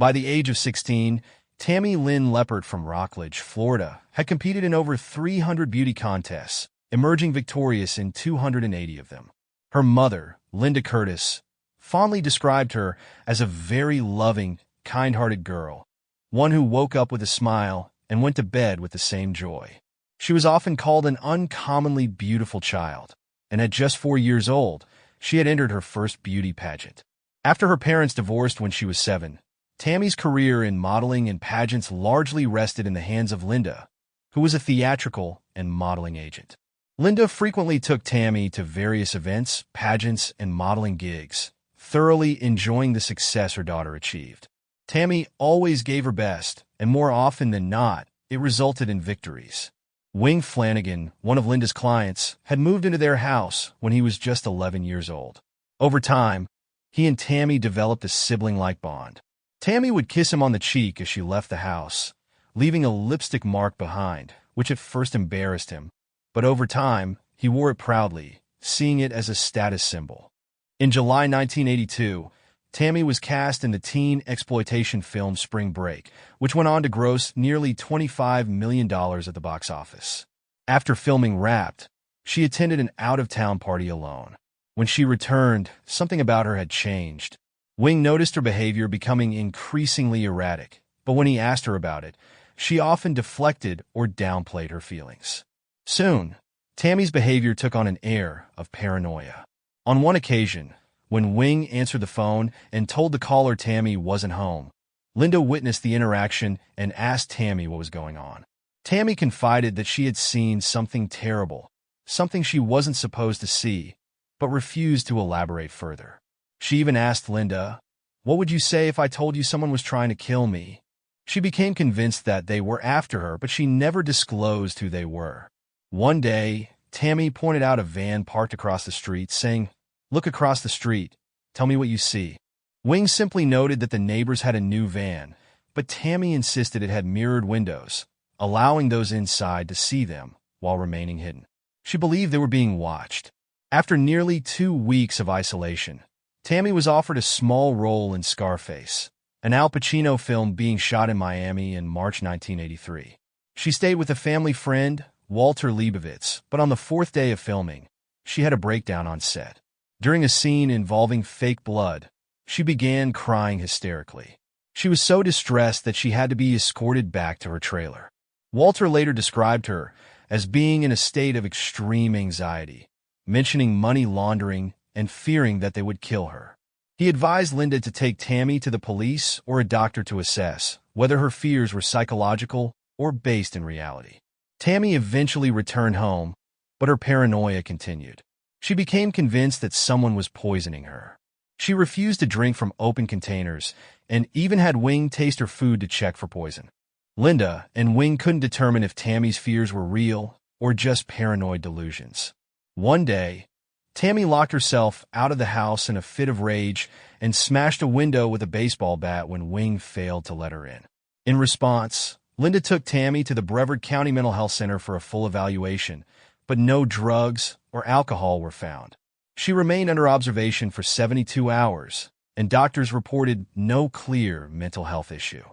By the age of 16, Tammy Lynn Leopard from Rockledge, Florida, had competed in over 300 beauty contests, emerging victorious in 280 of them. Her mother, Linda Curtis, fondly described her as a very loving, kind-hearted girl, one who woke up with a smile and went to bed with the same joy. She was often called an uncommonly beautiful child, and at just 4 years old, she had entered her first beauty pageant. After her parents divorced when she was 7, Tammy's career in modeling and pageants largely rested in the hands of Linda, who was a theatrical and modeling agent. Linda frequently took Tammy to various events, pageants, and modeling gigs, thoroughly enjoying the success her daughter achieved. Tammy always gave her best, and more often than not, it resulted in victories. Wing Flanagan, one of Linda's clients, had moved into their house when he was just 11 years old. Over time, he and Tammy developed a sibling-like bond. Tammy would kiss him on the cheek as she left the house, leaving a lipstick mark behind, which at first embarrassed him, but over time, he wore it proudly, seeing it as a status symbol. In July 1982, Tammy was cast in the teen exploitation film Spring Break, which went on to gross nearly $25 million at the box office. After filming wrapped, she attended an out-of-town party alone. When she returned, something about her had changed. Wing noticed her behavior becoming increasingly erratic, but when he asked her about it, she often deflected or downplayed her feelings. Soon, Tammy's behavior took on an air of paranoia. On one occasion, when Wing answered the phone and told the caller Tammy wasn't home, Linda witnessed the interaction and asked Tammy what was going on. Tammy confided that she had seen something terrible, something she wasn't supposed to see, but refused to elaborate further. She even asked Linda, "What would you say if I told you someone was trying to kill me?" She became convinced that they were after her, but she never disclosed who they were. One day, Tammy pointed out a van parked across the street, saying, "Look across the street. Tell me what you see." Wing simply noted that the neighbors had a new van, but Tammy insisted it had mirrored windows, allowing those inside to see them while remaining hidden. She believed they were being watched. After nearly 2 weeks of isolation, Tammy was offered a small role in Scarface, an Al Pacino film being shot in Miami in March 1983. She stayed with a family friend, Walter Leibovitz, but on the 4th day of filming, she had a breakdown on set. During a scene involving fake blood, she began crying hysterically. She was so distressed that she had to be escorted back to her trailer. Walter later described her as being in a state of extreme anxiety, mentioning money laundering and fearing that they would kill her. He advised Linda to take Tammy to the police or a doctor to assess whether her fears were psychological or based in reality. Tammy eventually returned home, but her paranoia continued. She became convinced that someone was poisoning her. She refused to drink from open containers and even had Wing taste her food to check for poison. Linda and Wing couldn't determine if Tammy's fears were real or just paranoid delusions. One day, Tammy locked herself out of the house in a fit of rage and smashed a window with a baseball bat when Wing failed to let her in. In response, Linda took Tammy to the Brevard County Mental Health Center for a full evaluation, but no drugs or alcohol were found. She remained under observation for 72 hours, and doctors reported no clear mental health issue.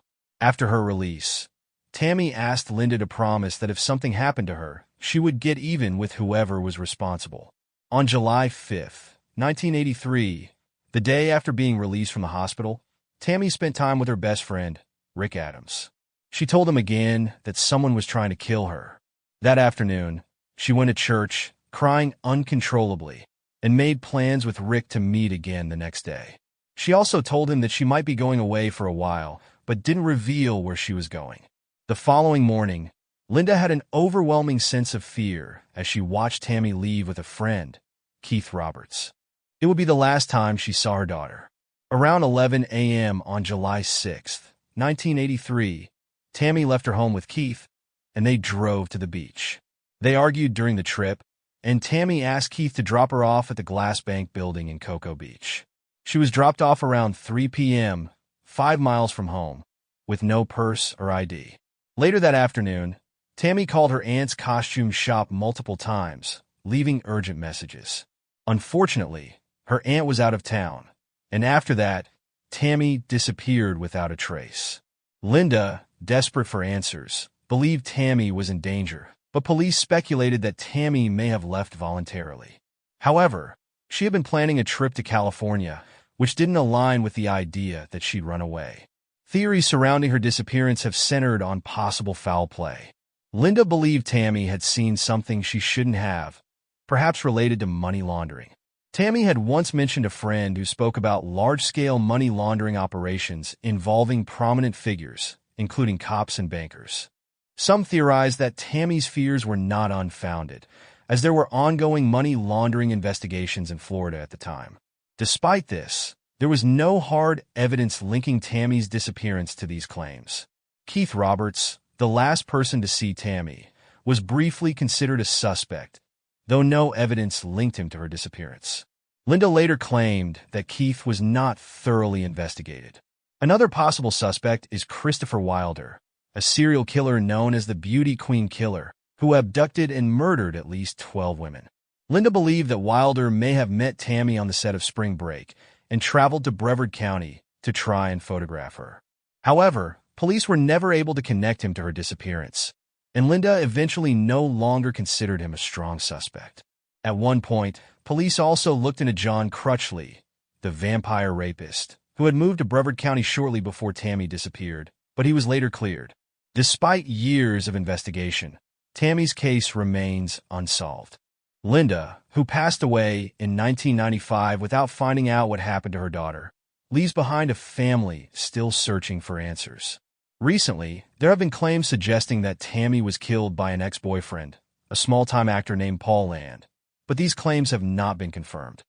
After her release, Tammy asked Linda to promise that if something happened to her, she would get even with whoever was responsible. On July 5, 1983, the day after being released from the hospital, Tammy spent time with her best friend, Rick Adams. She told him again that someone was trying to kill her. That afternoon, she went to church, crying uncontrollably, and made plans with Rick to meet again the next day. She also told him that she might be going away for a while, but didn't reveal where she was going. The following morning, Linda had an overwhelming sense of fear as she watched Tammy leave with a friend, Keith Roberts. It would be the last time she saw her daughter. Around 11 a.m. on July 6, 1983, Tammy left her home with Keith, and they drove to the beach. They argued during the trip, and Tammy asked Keith to drop her off at the Glass Bank building in Cocoa Beach. She was dropped off around 3 p.m., 5 miles from home, with no purse or ID. Later that afternoon, Tammy called her aunt's costume shop multiple times, leaving urgent messages. Unfortunately, her aunt was out of town, and after that, Tammy disappeared without a trace. Linda, desperate for answers, believed Tammy was in danger, but police speculated that Tammy may have left voluntarily. However, she had been planning a trip to California, which didn't align with the idea that she'd run away. Theories surrounding her disappearance have centered on possible foul play. Linda believed Tammy had seen something she shouldn't have, perhaps related to money laundering. Tammy had once mentioned a friend who spoke about large-scale money laundering operations involving prominent figures, including cops and bankers. Some theorized that Tammy's fears were not unfounded, as there were ongoing money laundering investigations in Florida at the time. Despite this, there was no hard evidence linking Tammy's disappearance to these claims. Keith Roberts, the last person to see Tammy, was briefly considered a suspect, though no evidence linked him to her disappearance. Linda later claimed that Keith was not thoroughly investigated. Another possible suspect is Christopher Wilder, a serial killer known as the Beauty Queen Killer, who abducted and murdered at least 12 women. Linda believed that Wilder may have met Tammy on the set of Spring Break and traveled to Brevard County to try and photograph her. However, police were never able to connect him to her disappearance, and Linda eventually no longer considered him a strong suspect. At one point, police also looked into John Crutchley, the vampire rapist, who had moved to Brevard County shortly before Tammy disappeared, but he was later cleared. Despite years of investigation, Tammy's case remains unsolved. Linda, who passed away in 1995 without finding out what happened to her daughter, leaves behind a family still searching for answers. Recently, there have been claims suggesting that Tammy was killed by an ex-boyfriend, a small-time actor named Paul Land, but these claims have not been confirmed.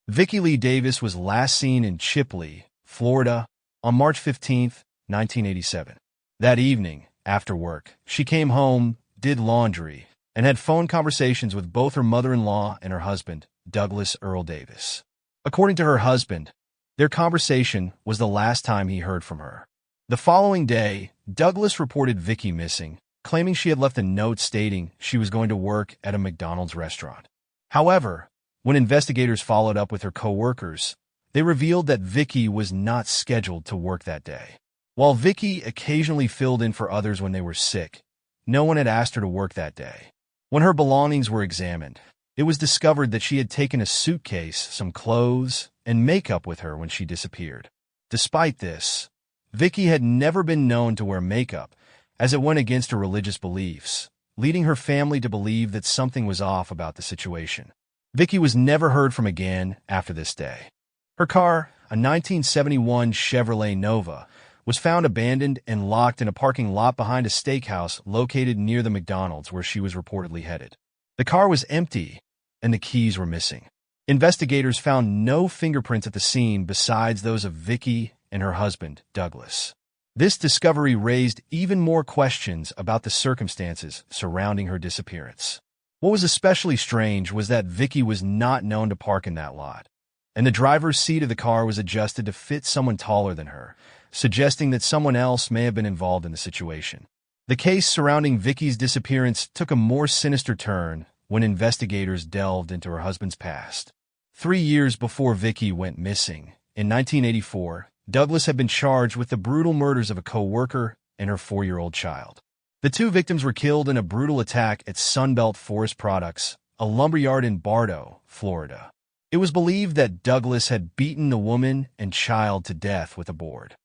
Vicky Lee Davis was last seen in Chipley, Florida, on March 15, 1987. That evening, after work, she came home, did laundry, and had phone conversations with both her mother-in-law and her husband, Douglas Earl Davis. According to her husband, their conversation was the last time he heard from her. The following day, Douglas reported Vicky missing, claiming she had left a note stating she was going to work at a McDonald's restaurant. However, when investigators followed up with her co-workers, they revealed that Vicky was not scheduled to work that day. While Vicky occasionally filled in for others when they were sick, no one had asked her to work that day. When her belongings were examined, it was discovered that she had taken a suitcase, some clothes, and makeup with her when she disappeared. Despite this, Vicky had never been known to wear makeup, as it went against her religious beliefs, leading her family to believe that something was off about the situation. Vicky was never heard from again after this day. Her car, a 1971 Chevrolet Nova, was found abandoned and locked in a parking lot behind a steakhouse located near the McDonald's where she was reportedly headed. The car was empty, and the keys were missing. Investigators found no fingerprints at the scene besides those of Vicky and her husband, Douglas. This discovery raised even more questions about the circumstances surrounding her disappearance. What was especially strange was that Vicky was not known to park in that lot, and the driver's seat of the car was adjusted to fit someone taller than her, suggesting that someone else may have been involved in the situation. The case surrounding Vicky's disappearance took a more sinister turn when investigators delved into her husband's past. 3 years before Vicky went missing, in 1984, Douglas had been charged with the brutal murders of a co-worker and her 4-year-old child. The two victims were killed in a brutal attack at Sunbelt Forest Products, a lumberyard in Bartow, Florida. It was believed that Douglas had beaten the woman and child to death with a board.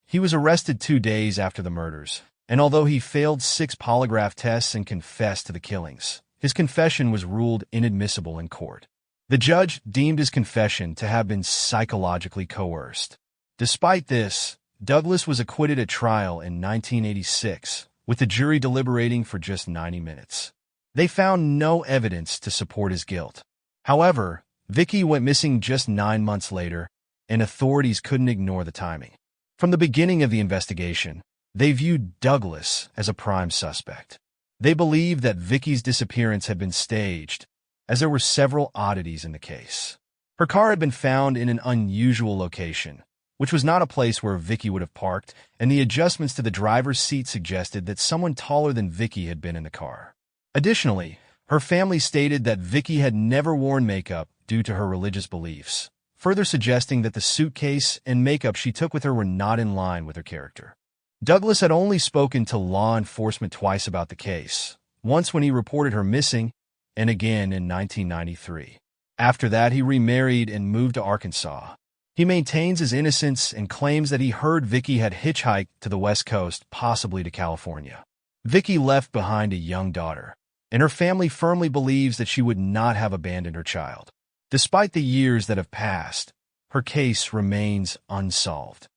He was arrested 2 days after the murders, and although he failed 6 polygraph tests and confessed to the killings, his confession was ruled inadmissible in court. The judge deemed his confession to have been psychologically coerced. Despite this, Douglas was acquitted at trial in 1986, with the jury deliberating for just 90 minutes. They found no evidence to support his guilt. However, Vicky went missing just 9 months later, and authorities couldn't ignore the timing. From the beginning of the investigation, they viewed Douglas as a prime suspect. They believed that Vicky's disappearance had been staged, as there were several oddities in the case. Her car had been found in an unusual location, which was not a place where Vicky would have parked, and the adjustments to the driver's seat suggested that someone taller than Vicky had been in the car. Additionally, her family stated that Vicky had never worn makeup due to her religious beliefs, further suggesting that the suitcase and makeup she took with her were not in line with her character. Douglas had only spoken to law enforcement twice about the case, once when he reported her missing, and again in 1993. After that, he remarried and moved to Arkansas. He maintains his innocence and claims that he heard Vicky had hitchhiked to the West Coast, possibly to California. Vicky left behind a young daughter, and her family firmly believes that she would not have abandoned her child. Despite the years that have passed, her case remains unsolved.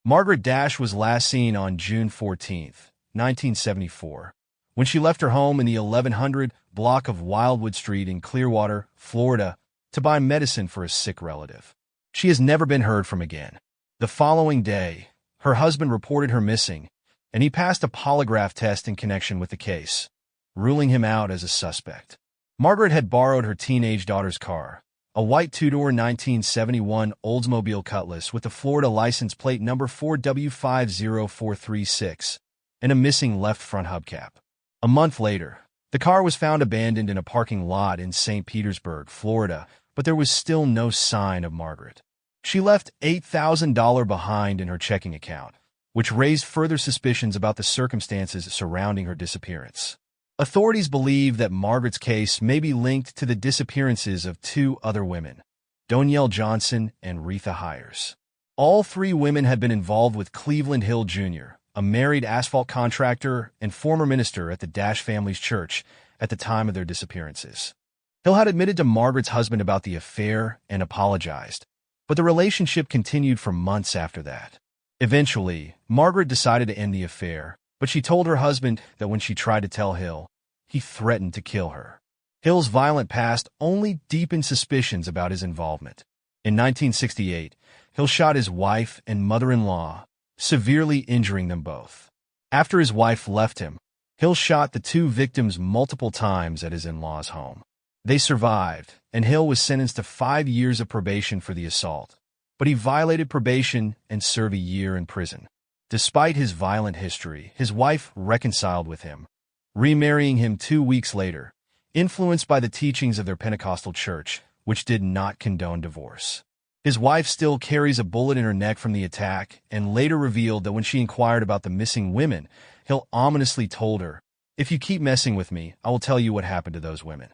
Margaret Dash was last seen on June 14, 1974, when she left her home in the 1100 block of Wildwood Street in Clearwater, Florida, to buy medicine for a sick relative. She has never been heard from again. The following day, her husband reported her missing, and he passed a polygraph test in connection with the case, ruling him out as a suspect. Margaret had borrowed her teenage daughter's car, a white two-door 1971 Oldsmobile Cutlass with a Florida license plate number 4W50436 and a missing left front hubcap. A month later, the car was found abandoned in a parking lot in St. Petersburg, Florida, but there was still no sign of Margaret. She left $8,000 behind in her checking account, which raised further suspicions about the circumstances surrounding her disappearance. Authorities believe that Margaret's case may be linked to the disappearances of two other women, Donielle Johnson and Retha Hires. All three women had been involved with Cleveland Hill Jr., a married asphalt contractor and former minister at the Dash family's church at the time of their disappearances. Hill had admitted to Margaret's husband about the affair and apologized, but the relationship continued for months after that. Eventually, Margaret decided to end the affair, but she told her husband that when she tried to tell Hill, he threatened to kill her. Hill's violent past only deepened suspicions about his involvement. In 1968, Hill shot his wife and mother-in-law, severely injuring them both. After his wife left him, Hill shot the two victims multiple times at his in-laws' home. They survived, and Hill was sentenced to 5 years of probation for the assault, but he violated probation and served a year in prison. Despite his violent history, his wife reconciled with him, remarrying him 2 weeks later, influenced by the teachings of their Pentecostal church, which did not condone divorce. His wife still carries a bullet in her neck from the attack and later revealed that when she inquired about the missing women, Hill ominously told her, "If you keep messing with me, I will tell you what happened to those women.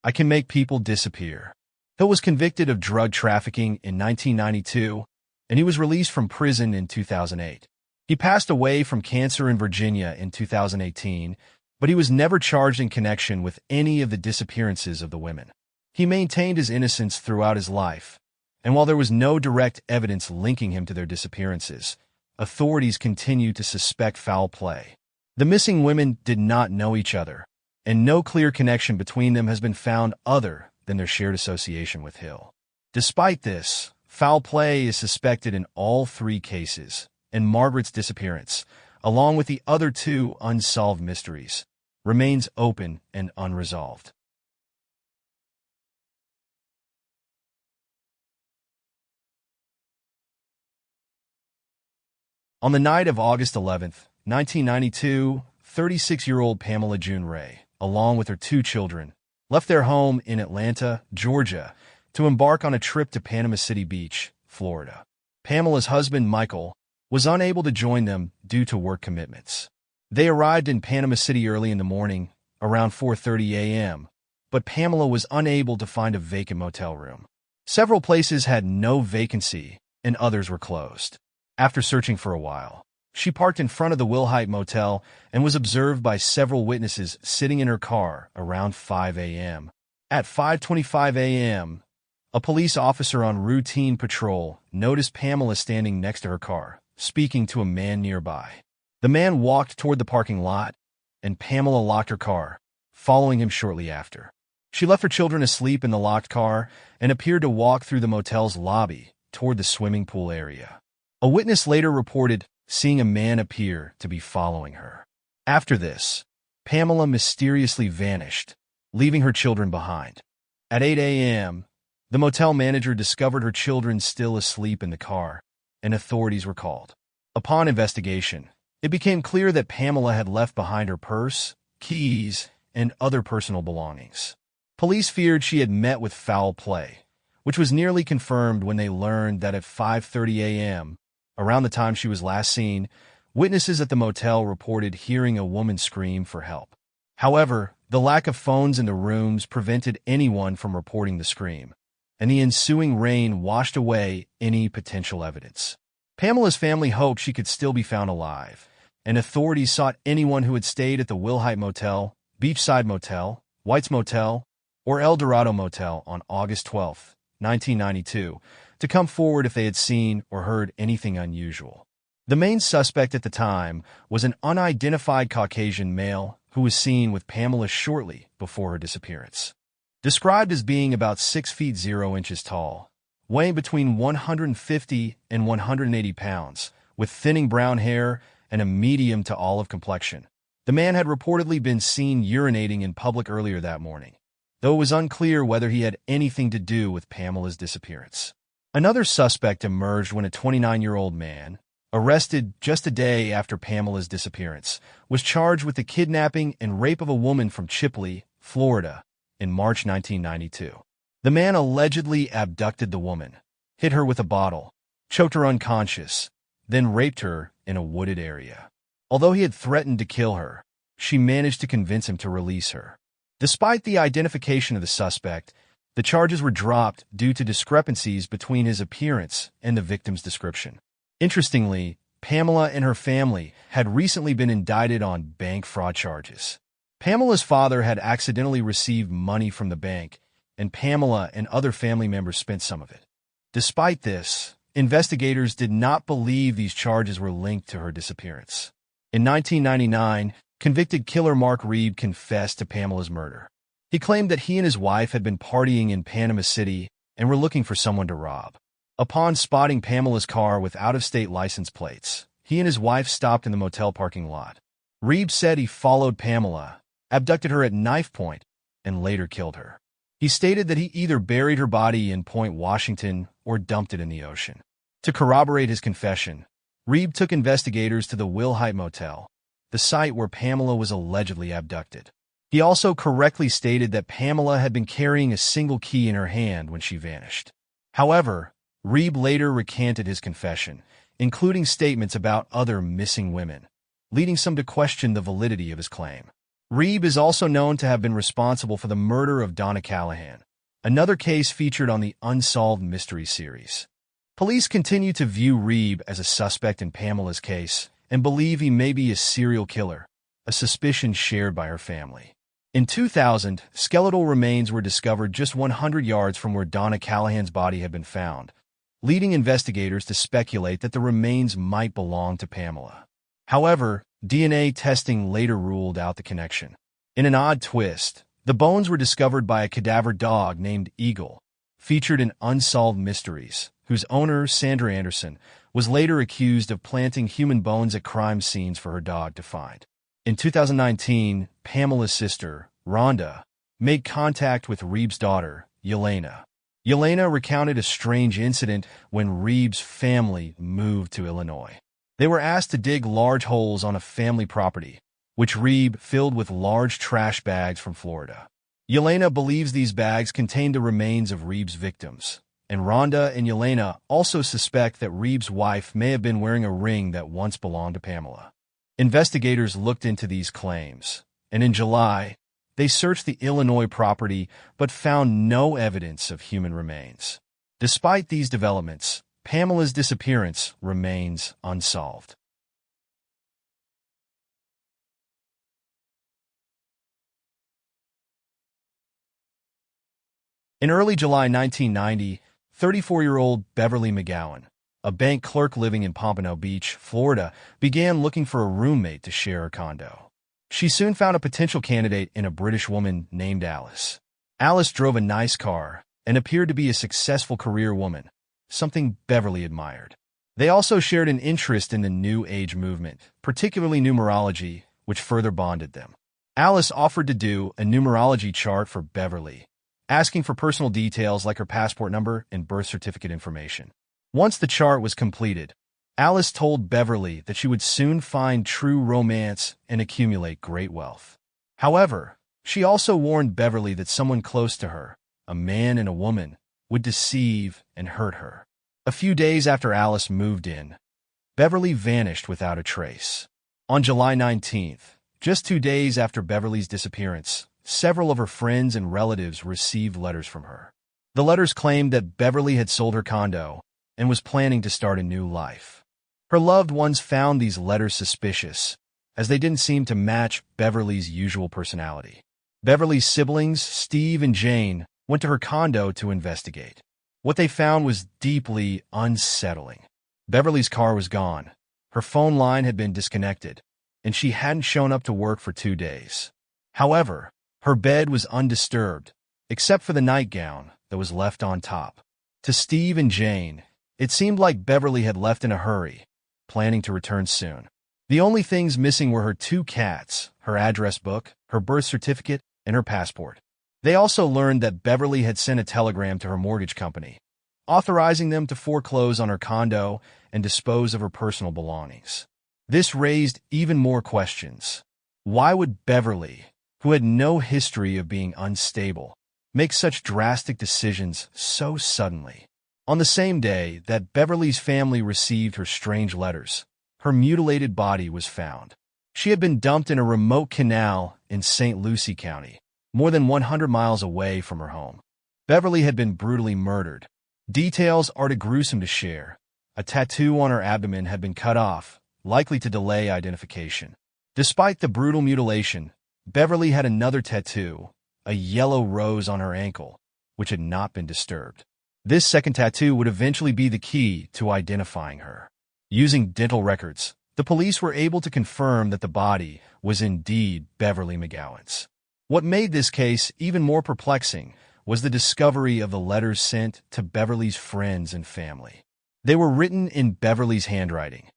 I can make people disappear." Hill was convicted of drug trafficking in 1992, and he was released from prison in 2008. He passed away from cancer in Virginia in 2018, but he was never charged in connection with any of the disappearances of the women. He maintained his innocence throughout his life, and while there was no direct evidence linking him to their disappearances, authorities continue to suspect foul play. The missing women did not know each other, and no clear connection between them has been found other than their shared association with Hill. Despite this, foul play is suspected in all three cases, and Margaret's disappearance, along with the other two unsolved mysteries, remains open and unresolved. On the night of August 11, 1992, 36-year-old Pamela June Ray, along with her two children, left their home in Atlanta, Georgia, to embark on a trip to Panama City Beach, Florida. Pamela's husband, Michael, was unable to join them due to work commitments. They arrived in Panama City early in the morning, around 4:30 a.m., but Pamela was unable to find a vacant motel room. Several places had no vacancy, and others were closed. After searching for a while, she parked in front of the Wilhite Motel and was observed by several witnesses sitting in her car around 5 a.m. At 5:25 a.m., a police officer on routine patrol noticed Pamela standing next to her car, speaking to a man nearby. The man walked toward the parking lot, and Pamela locked her car, following him shortly after. She left her children asleep in the locked car and appeared to walk through the motel's lobby toward the swimming pool area. A witness later reported seeing a man appear to be following her. After this, Pamela mysteriously vanished, leaving her children behind. At 8 a.m., The motel manager discovered her children still asleep in the car, and authorities were called. Upon investigation, it became clear that Pamela had left behind her purse, keys, and other personal belongings. Police feared she had met with foul play, which was nearly confirmed when they learned that at 5:30 a.m., around the time she was last seen, witnesses at the motel reported hearing a woman scream for help. However, the lack of phones in the rooms prevented anyone from reporting the scream, and the ensuing rain washed away any potential evidence. Pamela's family hoped she could still be found alive, and authorities sought anyone who had stayed at the Wilhite Motel, Beachside Motel, White's Motel, or El Dorado Motel on August 12, 1992, to come forward if they had seen or heard anything unusual. The main suspect at the time was an unidentified Caucasian male who was seen with Pamela shortly before her disappearance. Described as being about 6 feet 0 inches tall, weighing between 150 and 180 pounds, with thinning brown hair and a medium to olive complexion. The man had reportedly been seen urinating in public earlier that morning, though it was unclear whether he had anything to do with Pamela's disappearance. Another suspect emerged when a 29-year-old man, arrested just a day after Pamela's disappearance, was charged with the kidnapping and rape of a woman from Chipley, Florida, in March 1992. The man allegedly abducted the woman, hit her with a bottle, choked her unconscious, then raped her in a wooded area. Although he had threatened to kill her, she managed to convince him to release her. Despite the identification of the suspect, the charges were dropped due to discrepancies between his appearance and the victim's description. Interestingly, Pamela and her family had recently been indicted on bank fraud charges. Pamela's father had accidentally received money from the bank, and Pamela and other family members spent some of it. Despite this, investigators did not believe these charges were linked to her disappearance. In 1999, convicted killer Mark Reeb confessed to Pamela's murder. He claimed that he and his wife had been partying in Panama City and were looking for someone to rob. Upon spotting Pamela's car with out-of-state license plates, he and his wife stopped in the motel parking lot. Reeb said he followed Pamela, abducted her at knife point, and later killed her. He stated that he either buried her body in Point Washington or dumped it in the ocean. To corroborate his confession, Reeb took investigators to the Wilhite Motel, the site where Pamela was allegedly abducted. He also correctly stated that Pamela had been carrying a single key in her hand when she vanished. However, Reeb later recanted his confession, including statements about other missing women, leading some to question the validity of his claim. Reeb is also known to have been responsible for the murder of Donna Callahan, another case featured on the Unsolved mystery series. Police continue to view Reeb as a suspect in Pamela's case and believe he may be a serial killer, a suspicion shared by her family. In 2000, skeletal remains were discovered just 100 yards from where Donna Callahan's body had been found, leading investigators to speculate that the remains might belong to Pamela. However, DNA testing later ruled out the connection. In an odd twist, the bones were discovered by a cadaver dog named Eagle, featured in Unsolved Mysteries, whose owner, Sandra Anderson, was later accused of planting human bones at crime scenes for her dog to find. In 2019, Pamela's sister, Rhonda, made contact with Reeb's daughter, Yelena. Yelena recounted a strange incident when Reeb's family moved to Illinois. They were asked to dig large holes on a family property, which Reeb filled with large trash bags from Florida. Yelena believes these bags contained the remains of Reeb's victims, and Rhonda and Yelena also suspect that Reeb's wife may have been wearing a ring that once belonged to Pamela. Investigators looked into these claims, and in July, they searched the Illinois property but found no evidence of human remains. Despite these developments, Pamela's disappearance remains unsolved. In early July 1990, 34-year-old Beverly Macwan, a bank clerk living in Pompano Beach, Florida, began looking for a roommate to share her condo. She soon found a potential candidate in a British woman named Alice. Alice drove a nice car and appeared to be a successful career woman, something Beverly admired. They also shared an interest in the New Age movement, particularly numerology, which further bonded them. Alice offered to do a numerology chart for Beverly, asking for personal details like her passport number and birth certificate information. Once the chart was completed, Alice told Beverly that she would soon find true romance and accumulate great wealth. However, she also warned Beverly that someone close to her, a man and a woman, would deceive and hurt her. A few days after Alice moved in, Beverly vanished without a trace. On July 19th, just 2 days after Beverly's disappearance, several of her friends and relatives received letters from her. The letters claimed that Beverly had sold her condo and was planning to start a new life. Her loved ones found these letters suspicious, as they didn't seem to match Beverly's usual personality. Beverly's siblings, Steve and Jane, went to her condo to investigate. What they found was deeply unsettling. Beverly's car was gone, her phone line had been disconnected, and she hadn't shown up to work for 2 days. However, her bed was undisturbed, except for the nightgown that was left on top. To Steve and Jane, it seemed like Beverly had left in a hurry, planning to return soon. The only things missing were her 2 cats, her address book, her birth certificate, and her passport. They also learned that Beverly had sent a telegram to her mortgage company, authorizing them to foreclose on her condo and dispose of her personal belongings. This raised even more questions. Why would Beverly, who had no history of being unstable, make such drastic decisions so suddenly? On the same day that Beverly's family received her strange letters, her mutilated body was found. She had been dumped in a remote canal in St. Lucie County, more than 100 miles away from her home. Beverly had been brutally murdered. Details are too gruesome to share. A tattoo on her abdomen had been cut off, likely to delay identification. Despite the brutal mutilation, Beverly had another tattoo, a yellow rose on her ankle, which had not been disturbed. This second tattoo would eventually be the key to identifying her. Using dental records, the police were able to confirm that the body was indeed Beverly Macwan's. What made this case even more perplexing was the discovery of the letters sent to Beverly's friends and family. They were written in Beverly's handwriting,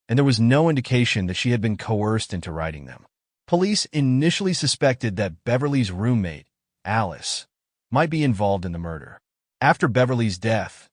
and there was no indication that she had been coerced into writing them. Police initially suspected that Beverly's roommate, Alice, might be involved in the murder. After Beverly's death,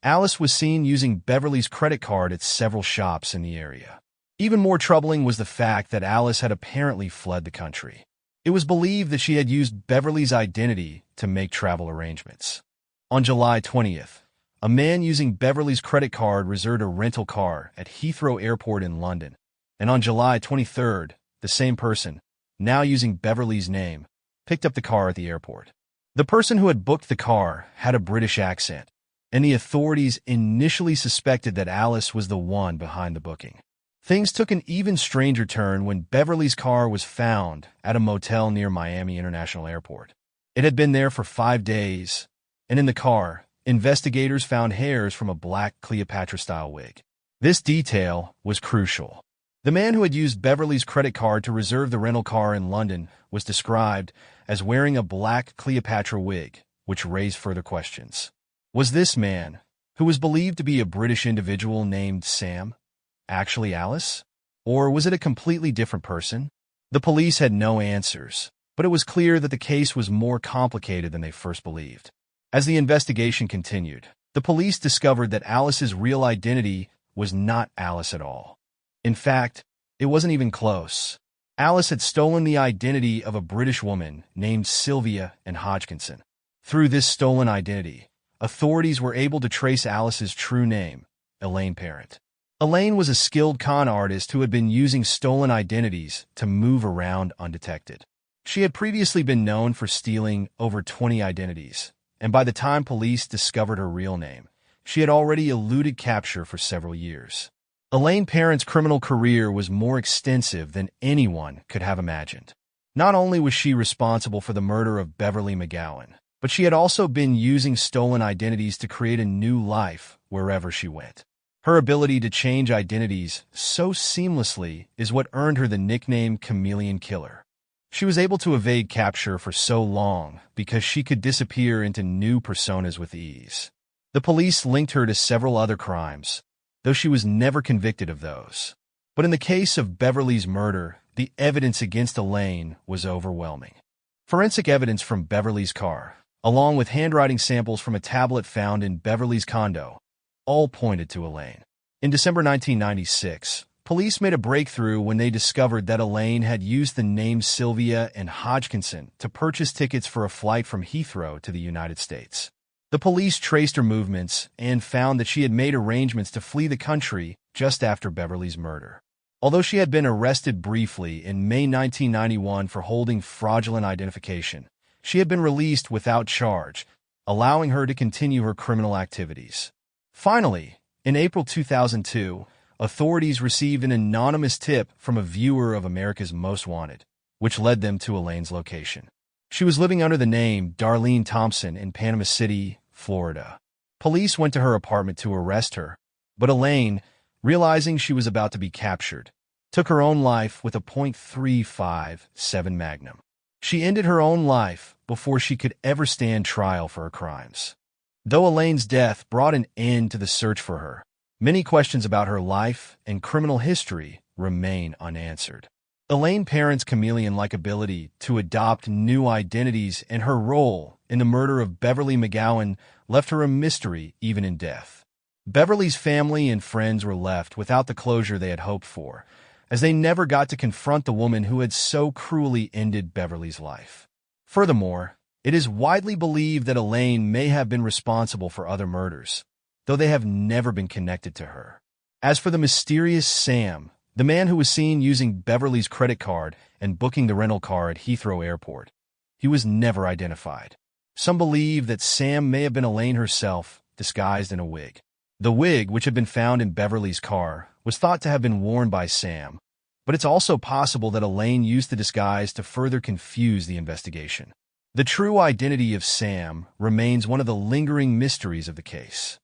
Alice was seen using Beverly's credit card at several shops in the area. Even more troubling was the fact that Alice had apparently fled the country. It was believed that she had used Beverly's identity to make travel arrangements. On July 20th, a man using Beverly's credit card reserved a rental car at Heathrow Airport in London, and on July 23rd, the same person, now using Beverly's name, picked up the car at the airport. The person who had booked the car had a British accent, and the authorities initially suspected that Alice was the one behind the booking. Things took an even stranger turn when Beverly's car was found at a motel near Miami International Airport. It had been there for 5 days, and in the car, investigators found hairs from a black Cleopatra-style wig. This detail was crucial. The man who had used Beverly's credit card to reserve the rental car in London was described as wearing a black Cleopatra wig, which raised further questions. Was this man, who was believed to be a British individual named Sam, actually Alice? Or was it a completely different person? The police had no answers, but it was clear that the case was more complicated than they first believed. As the investigation continued, the police discovered that Alice's real identity was not Alice at all. In fact, it wasn't even close. Alice had stolen the identity of a British woman named Sylvia and Hodgkinson. Through this stolen identity, authorities were able to trace Alice's true name, Elaine Parent. Elaine was a skilled con artist who had been using stolen identities to move around undetected. She had previously been known for stealing over 20 identities, and by the time police discovered her real name, she had already eluded capture for several years. Elaine Parent's criminal career was more extensive than anyone could have imagined. Not only was she responsible for the murder of Beverly Macwan, but she had also been using stolen identities to create a new life wherever she went. Her ability to change identities so seamlessly is what earned her the nickname Chameleon Killer. She was able to evade capture for so long because she could disappear into new personas with ease. The police linked her to several other crimes, though she was never convicted of those. But in the case of Beverly's murder, the evidence against Elaine was overwhelming. Forensic evidence from Beverly's car, along with handwriting samples from a tablet found in Beverly's condo, all pointed to Elaine. In December 1996, police made a breakthrough when they discovered that Elaine had used the names Sylvia and Hodgkinson to purchase tickets for a flight from Heathrow to the United States. The police traced her movements and found that she had made arrangements to flee the country just after Beverly's murder. Although she had been arrested briefly in May 1991 for holding fraudulent identification, she had been released without charge, allowing her to continue her criminal activities. Finally, in April 2002, authorities received an anonymous tip from a viewer of America's Most Wanted, which led them to Elaine's location. She was living under the name Darlene Thompson in Panama City, Florida. Police went to her apartment to arrest her, but Elaine, realizing she was about to be captured, took her own life with a .357 Magnum. She ended her own life before she could ever stand trial for her crimes. Though Elaine's death brought an end to the search for her, many questions about her life and criminal history remain unanswered. Elaine's parents' chameleon-like ability to adopt new identities and her role in the murder of Beverly Macwan left her a mystery even in death. Beverly's family and friends were left without the closure they had hoped for, as they never got to confront the woman who had so cruelly ended Beverly's life. Furthermore, it is widely believed that Elaine may have been responsible for other murders, though they have never been connected to her. As for the mysterious Sam, the man who was seen using Beverly's credit card and booking the rental car at Heathrow Airport, he was never identified. Some believe that Sam may have been Elaine herself, disguised in a wig. The wig, which had been found in Beverly's car, was thought to have been worn by Sam, but it's also possible that Elaine used the disguise to further confuse the investigation. The true identity of Sam remains one of the lingering mysteries of the case.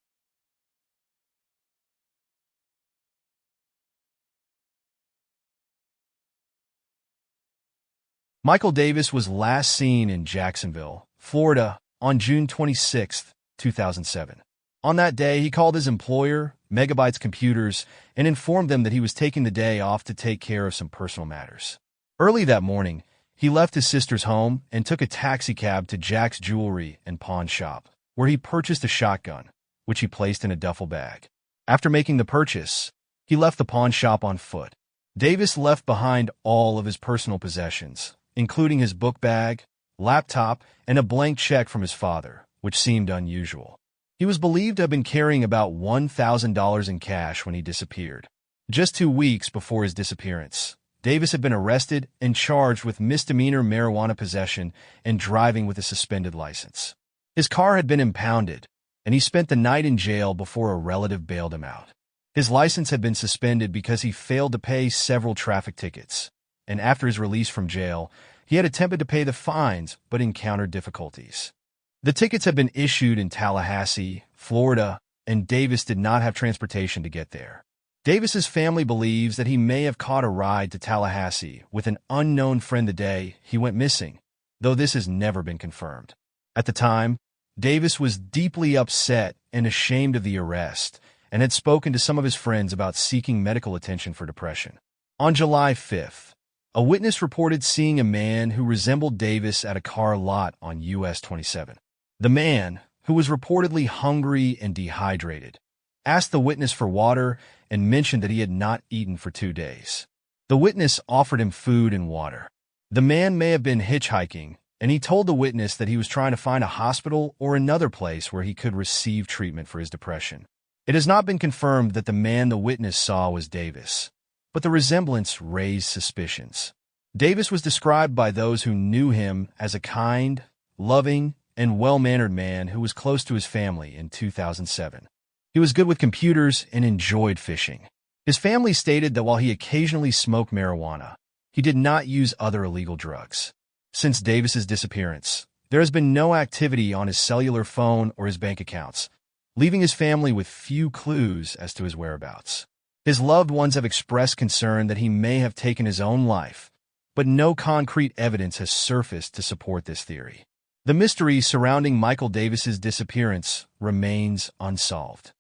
Michael Davis was last seen in Jacksonville, Florida, on June 26, 2007. On that day, he called his employer, Megabytes Computers, and informed them that he was taking the day off to take care of some personal matters. Early that morning, he left his sister's home and took a taxicab to Jack's Jewelry and Pawn Shop, where he purchased a shotgun, which he placed in a duffel bag. After making the purchase, he left the pawn shop on foot. Davis left behind all of his personal possessions, including his book bag, laptop, and a blank check from his father, which seemed unusual. He was believed to have been carrying about $1,000 in cash when he disappeared. Just 2 weeks before his disappearance, Davis had been arrested and charged with misdemeanor marijuana possession and driving with a suspended license. His car had been impounded, and he spent the night in jail before a relative bailed him out. His license had been suspended because he failed to pay several traffic tickets, and after his release from jail, he had attempted to pay the fines but encountered difficulties. The tickets had been issued in Tallahassee, Florida, and Davis did not have transportation to get there. Davis's family believes that he may have caught a ride to Tallahassee with an unknown friend the day he went missing, though this has never been confirmed. At the time, Davis was deeply upset and ashamed of the arrest and had spoken to some of his friends about seeking medical attention for depression. On July 5th, a witness reported seeing a man who resembled Davis at a car lot on US 27. The man, who was reportedly hungry and dehydrated, asked the witness for water and mentioned that he had not eaten for 2 days. The witness offered him food and water. The man may have been hitchhiking, and he told the witness that he was trying to find a hospital or another place where he could receive treatment for his depression. It has not been confirmed that the man the witness saw was Davis, but the resemblance raised suspicions. Davis was described by those who knew him as a kind, loving, and well-mannered man who was close to his family in 2007. He was good with computers and enjoyed fishing. His family stated that while he occasionally smoked marijuana, he did not use other illegal drugs. Since Davis's disappearance, there has been no activity on his cellular phone or his bank accounts, leaving his family with few clues as to his whereabouts. His loved ones have expressed concern that he may have taken his own life, but no concrete evidence has surfaced to support this theory. The mystery surrounding Michael Davis's disappearance remains unsolved.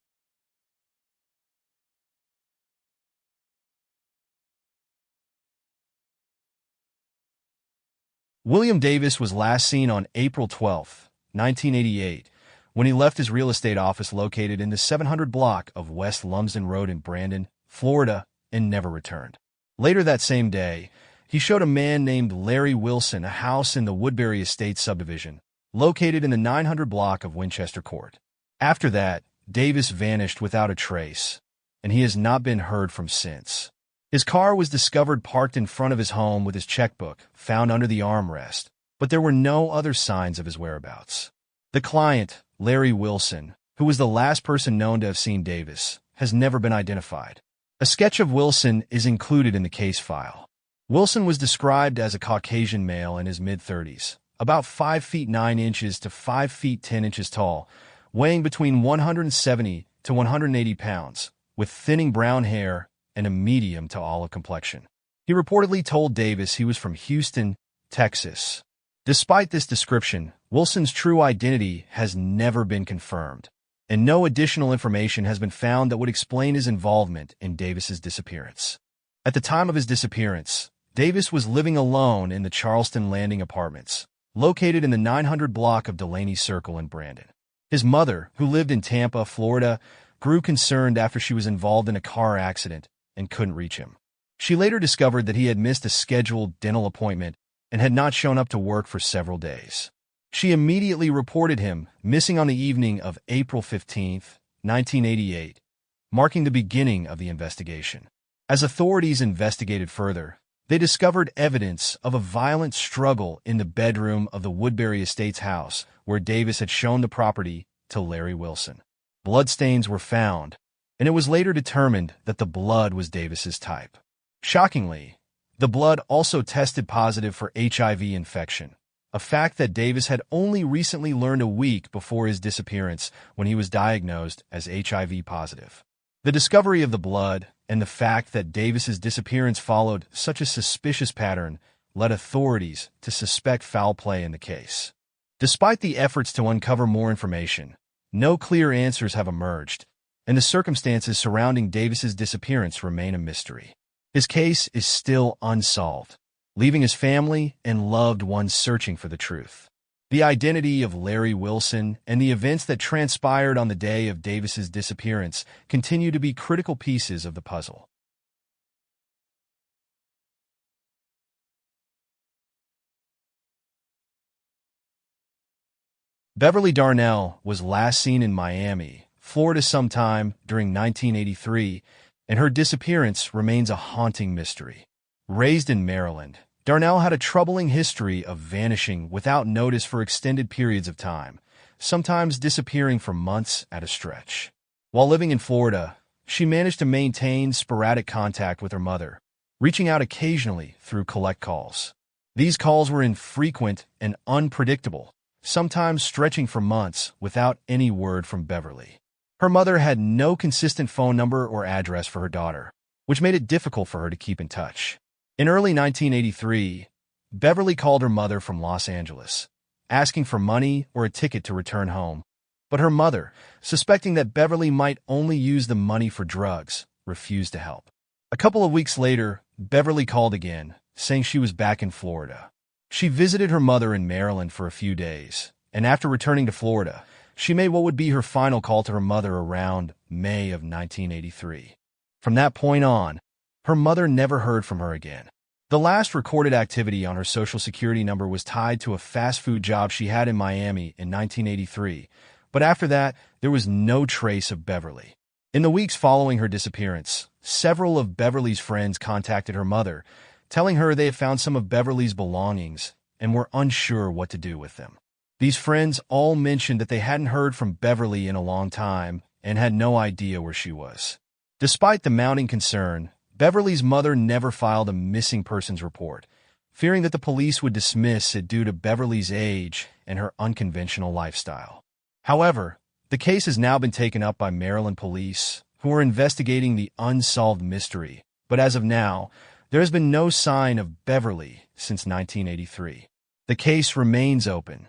William Davis was last seen on April 12, 1988, when he left his real estate office located in the 700 block of West Lumsden Road in Brandon, Florida, and never returned. Later that same day, he showed a man named Larry Wilson a house in the Woodbury Estates subdivision, located in the 900 block of Winchester Court. After that, Davis vanished without a trace, and he has not been heard from since. His car was discovered parked in front of his home with his checkbook found under the armrest, but there were no other signs of his whereabouts. The client, Larry Wilson, who was the last person known to have seen Davis, has never been identified. A sketch of Wilson is included in the case file. Wilson was described as a Caucasian male in his mid-30s, about 5 feet 9 inches to 5 feet 10 inches tall, weighing between 170 to 180 pounds, with thinning brown hair and a medium to olive complexion. He reportedly told Davis he was from Houston, Texas. Despite this description, Wilson's true identity has never been confirmed, and no additional information has been found that would explain his involvement in Davis's disappearance. At the time of his disappearance, Davis was living alone in the Charleston Landing Apartments, located in the 900 block of Delaney Circle in Brandon. His mother, who lived in Tampa, Florida, grew concerned after she was involved in a car accident and couldn't reach him. She later discovered that he had missed a scheduled dental appointment and had not shown up to work for several days. She immediately reported him missing on the evening of April 15, 1988, marking the beginning of the investigation. As authorities investigated further, they discovered evidence of a violent struggle in the bedroom of the Woodbury Estates house where Davis had shown the property to Larry Wilson. Bloodstains were found, and it was later determined that the blood was Davis's type. Shockingly, the blood also tested positive for HIV infection, a fact that Davis had only recently learned a week before his disappearance when he was diagnosed as HIV positive. The discovery of the blood and the fact that Davis's disappearance followed such a suspicious pattern led authorities to suspect foul play in the case. Despite the efforts to uncover more information, no clear answers have emerged, and the circumstances surrounding Davis's disappearance remain a mystery. His case is still unsolved, leaving his family and loved ones searching for the truth. The identity of Larry Wilson and the events that transpired on the day of Davis's disappearance continue to be critical pieces of the puzzle. Beverly Darnell was last seen in Miami, Florida sometime during 1983, and her disappearance remains a haunting mystery. Raised in Maryland, Darnell had a troubling history of vanishing without notice for extended periods of time, sometimes disappearing for months at a stretch. While living in Florida, she managed to maintain sporadic contact with her mother, reaching out occasionally through collect calls. These calls were infrequent and unpredictable, sometimes stretching for months without any word from Beverly. Her mother had no consistent phone number or address for her daughter, which made it difficult for her to keep in touch. In early 1983, Beverly called her mother from Los Angeles, asking for money or a ticket to return home. But her mother, suspecting that Beverly might only use the money for drugs, refused to help. A couple of weeks later, Beverly called again, saying she was back in Florida. She visited her mother in Maryland for a few days, and after returning to Florida, she made what would be her final call to her mother around May of 1983. From that point on, her mother never heard from her again. The last recorded activity on her Social Security number was tied to a fast food job she had in Miami in 1983, but after that, there was no trace of Beverly. In the weeks following her disappearance, several of Beverly's friends contacted her mother, telling her they had found some of Beverly's belongings and were unsure what to do with them. These friends all mentioned that they hadn't heard from Beverly in a long time and had no idea where she was. Despite the mounting concern, Beverly's mother never filed a missing persons report, fearing that the police would dismiss it due to Beverly's age and her unconventional lifestyle. However, the case has now been taken up by Maryland police, who are investigating the unsolved mystery, but as of now, there has been no sign of Beverly since 1983. The case remains open,